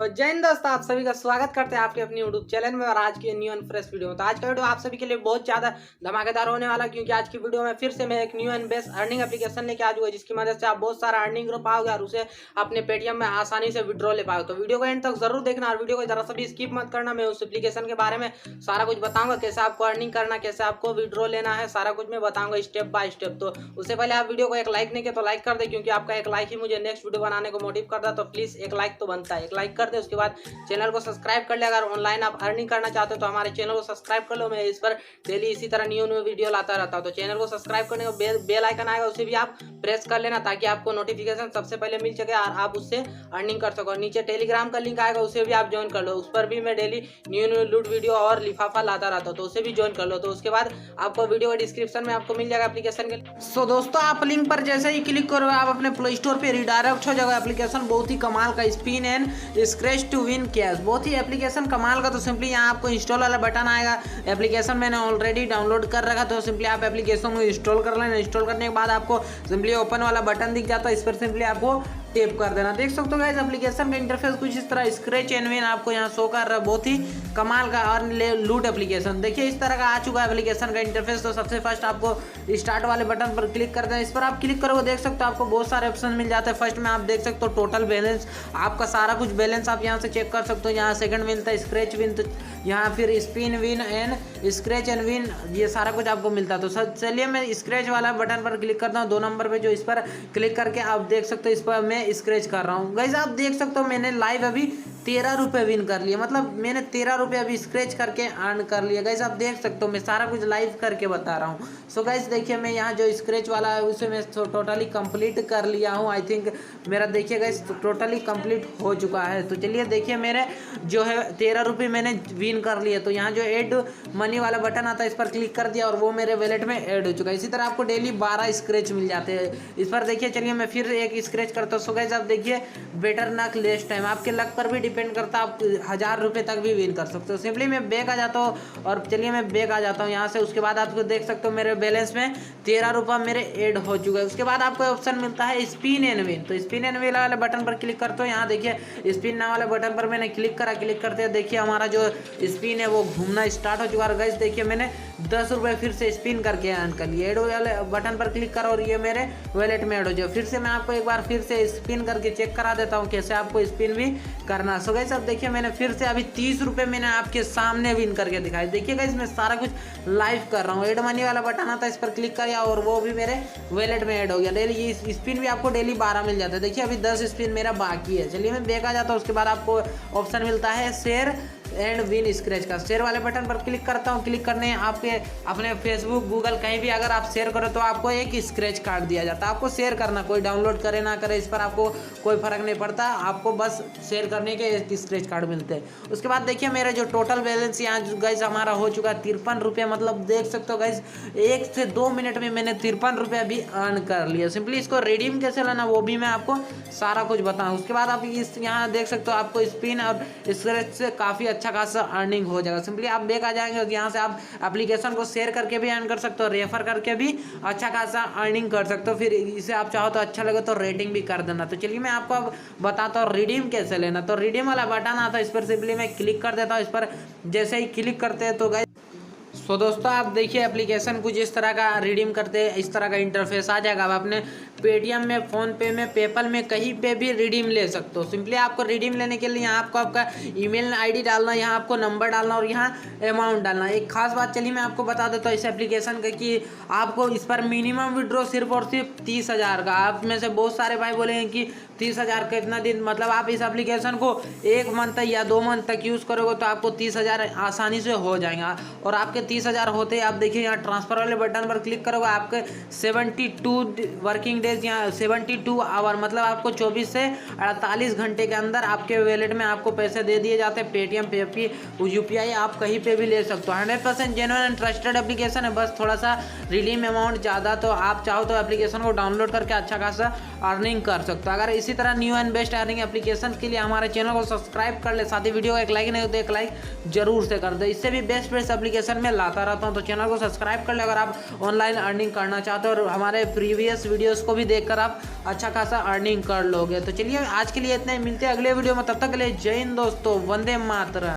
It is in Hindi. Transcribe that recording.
तो जय हिंद दोस्तों, आप सभी का स्वागत करते हैं आपके अपने यूट्यूब चैनल में और आज की न्यू एंड फ्रेश वीडियो में। तो आज का वीडियो आप सभी के लिए बहुत ज़्यादा धमाकेदार होने वाला, क्योंकि आज की वीडियो में फिर से मैं एक new and best earning application लेके आ जाऊँगा, जिसकी मदद से आप बहुत सारा अर्निंग कर पाओगे और उसे अपने पेटीएम में आसानी से विड्रॉ ले पाओगे। तो वीडियो को एंड तक जरूर देखना और वीडियो को जरा सा भी स्किप मत करना। मैं उस एप्लीकेशन के बारे में सारा कुछ बताऊंगा, कैसे आपको अर्निंग करना, कैसे आपको विड्रॉ लेना है, सारा कुछ मैं बताऊंगा स्टेप बाय स्टेप। तो उससे पहले आप वीडियो को एक लाइक नहीं किया तो लाइक कर दे, क्योंकि आपका एक लाइक ही मुझे नेक्स्ट वीडियो बनाने को मोटिव करता है। तो प्लीज एक लाइक तो बनता है, एक लाइक कर दे। उसके बाद चैनल को सब्सक्राइब कर ले। अगर ऑनलाइन आप अर्निंग करना चाहते हो तो हमारे चैनल को सब्सक्राइब कर लो। मैं इस पर डेली इसी तरह न्यू वीडियो लाता रहता हूँ। तो चैनल को सब्सक्राइब करने का बेल आइकन आएगा, उसे भी आप प्रेस कर लेना, ताकि आपको नोटिफिकेशन सबसे पहले मिल सके और आप उससे अर्निंग कर सको। नीचे टेलीग्राम का लिंक आएगा, उसे भी आप ज्वाइन कर लो। उस पर भी मैं डेली न्यू लूट वीडियो और लिफाफा लाता रहता हूँ, तो उसे भी ज्वाइन कर लो। तो उसके बाद आपको वीडियो का डिस्क्रिप्शन में आपको मिल जाएगा एप्लीकेशन के। सो दोस्तों, आप लिंक पर जैसे ही क्लिक करोगे आप अपने प्ले स्टोर पर रिडायरेक्ट हो जाएगा। एप्लीकेशन बहुत ही कमाल का, spin and scratch to win cash, बहुत ही एप्लीकेशन कमाल का। तो सिंपली यहाँ आपको इंस्टॉल वाला बटन आएगा। एप्लीकेशन मैंने ऑलरेडी डाउनलोड कर रखा, तो सिंपली आप एप्लीकेशन को इंस्टॉल कर लेना। इंस्टॉल करने के बाद आपको सिंपली ओपन वाला बटन दिख जाता है, इस पर सिंपली आपको टेप कर देना। देख सकते हो गाइस, एप्लीकेशन का इंटरफेस कुछ इस तरह स्क्रैच एंड विन आपको यहाँ शो कर रहा है। बहुत ही कमाल का और लूट एप्लीकेशन देखिए इस तरह का आ चुका है एप्लीकेशन का इंटरफेस। तो सबसे फर्स्ट आपको स्टार्ट वाले बटन पर क्लिक कर देना। इस पर आप क्लिक करोगे, देख सकते हो आपको बहुत सारे ऑप्शन मिल जाते हैं। फर्स्ट में आप देख सकते हो टोटल बैलेंस, आपका सारा कुछ बैलेंस आप यहाँ से चेक कर सकते हो। यहाँ सेकंड मिलता है स्क्रैच विन, तो यहाँ फिर spin win and scratch and win, ये सारा कुछ आपको मिलता है। तो चलिए मैं स्क्रैच वाला बटन पर क्लिक करता हूँ, 2 नंबर पे, जो इस पर क्लिक करके आप देख सकते हो इस पर मैं स्क्रैच कर रहा हूँ। गाइस आप देख सकते हो मैंने लाइव अभी 13 रुपये विन कर लिए, मतलब मैंने 13 रुपये अभी स्क्रैच करके अर्न कर लिया। गाइस आप देख सकते हो मैं सारा कुछ लाइव करके बता रहा हूँ। सो गाइस देखिए मैं यहाँ जो स्क्रैच वाला है उसे मैं टोटली कंप्लीट कर लिया हूँ। आई थिंक मेरा देखिए गाइस टोटली कंप्लीट हो चुका है। तो चलिए देखिए मेरे जो है 13 रुपये मैंने विन कर लिए। तो यहाँ जो ऐड मनी वाला बटन आता है इस पर क्लिक कर दिया और वो मेरे वॉलेट में ऐड हो चुका है। इसी तरह आपको डेली 12 स्क्रैच मिल जाते हैं इस पर। देखिए चलिए मैं फिर एक स्क्रैच करता हूँ। सो गाइस आप देखिए बेटर नक लेस टाइम, आपके लक पर भी डिपेंड करता है, आप 1000 रुपये तक भी विन कर सकते हो। सिंपली मैं बैक आ जाता हूँ और चलिए मैं बैक आ जाता हूँ यहाँ से। उसके बाद आपको देख सकते हो मेरे बैलेंस में 13 रुपये मेरे ऐड हो चुका है। उसके बाद आपको ऑप्शन मिलता है स्पिन एंड विन। तो स्पिन एंड विन वाले बटन पर क्लिक करते हो। यहाँ देखिए स्पिन नाम वाले बटन पर मैंने क्लिक करा। क्लिक करते हैं देखिए हमारा जो स्पिन है वो घूमना स्टार्ट हो चुका है। गाइस देखिए मैंने 10 रुपये फिर से स्पिन करके अर्न कर लिया। ऐड वाले बटन पर क्लिक करो और ये मेरे वॉलेट में ऐड हो जाए। फिर से मैं आपको एक बार फिर से स्पिन करके चेक करा देता हूँ कैसे आपको स्पिन भी करना। सो गाइस अब देखिए मैंने फिर से अभी 30 रुपये मैंने आपके सामने विन करके दिखाई। देखिए गाइस मैं सारा कुछ लाइव कर रहा हूँ। ऐड मनी वाला बटन आता है, इस पर क्लिक किया और वो भी मेरे वॉलेट में ऐड हो गया। डेली ये स्पिन भी आपको डेली 12 मिल जाता है। देखिए अभी 10 स्पिन मेरा बाकी है। चलिए मैं बैक आ जाता हूँ। उसके बाद आपको ऑप्शन मिलता है शेयर एंड विन स्क्रैच का। शेयर वाले बटन पर क्लिक करता हूँ। क्लिक करने आपके अपने फेसबुक गूगल कहीं भी अगर आप शेयर करो तो आपको एक स्क्रैच कार्ड दिया जाता है। आपको शेयर करना, कोई डाउनलोड करे ना करे इस पर आपको कोई फर्क नहीं पड़ता, आपको बस शेयर करने के एक स्क्रैच कार्ड मिलते हैं। उसके बाद देखिए मेरा जो टोटल बैलेंस यहाँ गाइस हमारा हो चुका है 53 रुपये। मतलब देख सकते हो गाइस 1 से 2 मिनट में मैंने 53 रुपये भी अर्न कर लिया। सिंपली इसको रिडीम कैसे लेना वो भी मैं आपको सारा कुछ बताऊँ। उसके बाद आप इस यहाँ देख सकते हो आपको स्पिन और स्क्रैच से काफ़ी अच्छा खासा अर्निंग हो जाएगा। सिंपली आप बैक आ जाएंगे और यहाँ से आप एप्लीकेशन को शेयर करके भी अर्न कर सकते हो, रेफर करके भी अच्छा खासा अर्निंग कर सकते हो। फिर इसे आप चाहो तो अच्छा लगे तो रेटिंग भी कर देना। तो चलिए मैं आपको अब बताता हूँ रिडीम कैसे लेना। तो रिडीम वाला बटन आता है, इस पर सिंपली मैं क्लिक कर देता हूँ। इस पर जैसे ही क्लिक करते हैं तो गाइस सो दोस्तों आप देखिए एप्लीकेशन कुछ इस तरह का रिडीम करते हैं, इस तरह का इंटरफेस आ जाएगा। आप अपने पेटीएम में, फ़ोनपे में, पेपल में कहीं पे भी रिडीम ले सकते हो। सिंपली आपको रिडीम लेने के लिए यहाँ आपको आपका ईमेल आईडी डालना, यहाँ आपको नंबर डालना और यहाँ अमाउंट डालना। एक खास बात चलिए मैं आपको बता देता हूँ इस एप्लीकेशन का कि आपको इस पर मिनिमम विड्रॉ सिर्फ और सिर्फ 30,000 का। आप में से बहुत सारे भाई बोलेंगे कि 30,000 का इतना दिन, मतलब आप इस एप्लीकेशन को 1 मंथ तक या 2 मंथ तक यूज़ करोगे तो आपको 30,000 आसानी से हो जाएगा। और आपके 30,000 होते ही आप देखिए यहाँ ट्रांसफर वाले बटन पर क्लिक करोगे, आपके 72 वर्किंग डेज यहाँ 72 आवर, मतलब आपको 24 से 48 घंटे के अंदर आपके वॉलेट में आपको पैसे दे दिए जाते हैं। पेटीएम, पेपी, यूपीआई आप कहीं पे भी ले सकते हो। 100% जेन्युइन एंड ट्रस्टेड एप्लीकेशन है। बस थोड़ा सा रिडीम अमाउंट ज़्यादा, तो आप चाहो तो एप्लीकेशन को डाउनलोड करके अच्छा खासा अर्निंग कर सकते हो। अगर इसी तरह new and best earning application के लिए हमारे चैनल को सब्सक्राइब कर ले, साथ ही वीडियो को एक लाइक नहीं हो तो एक लाइक जरूर से कर दो। इससे भी बेस्ट बेस्ट एप्लीकेशन में लाता रहता हूँ। तो चैनल को सब्सक्राइब कर ले अगर आप ऑनलाइन अर्निंग करना चाहते हो और हमारे प्रीवियस वीडियोस को भी भी देखकर आप अच्छा खासा अर्निंग कर लोगे। तो चलिए आज के लिए इतना ही, मिलते हैं अगले वीडियो में, तब तक के लिए जय हिंद दोस्तों, वंदे मातरम।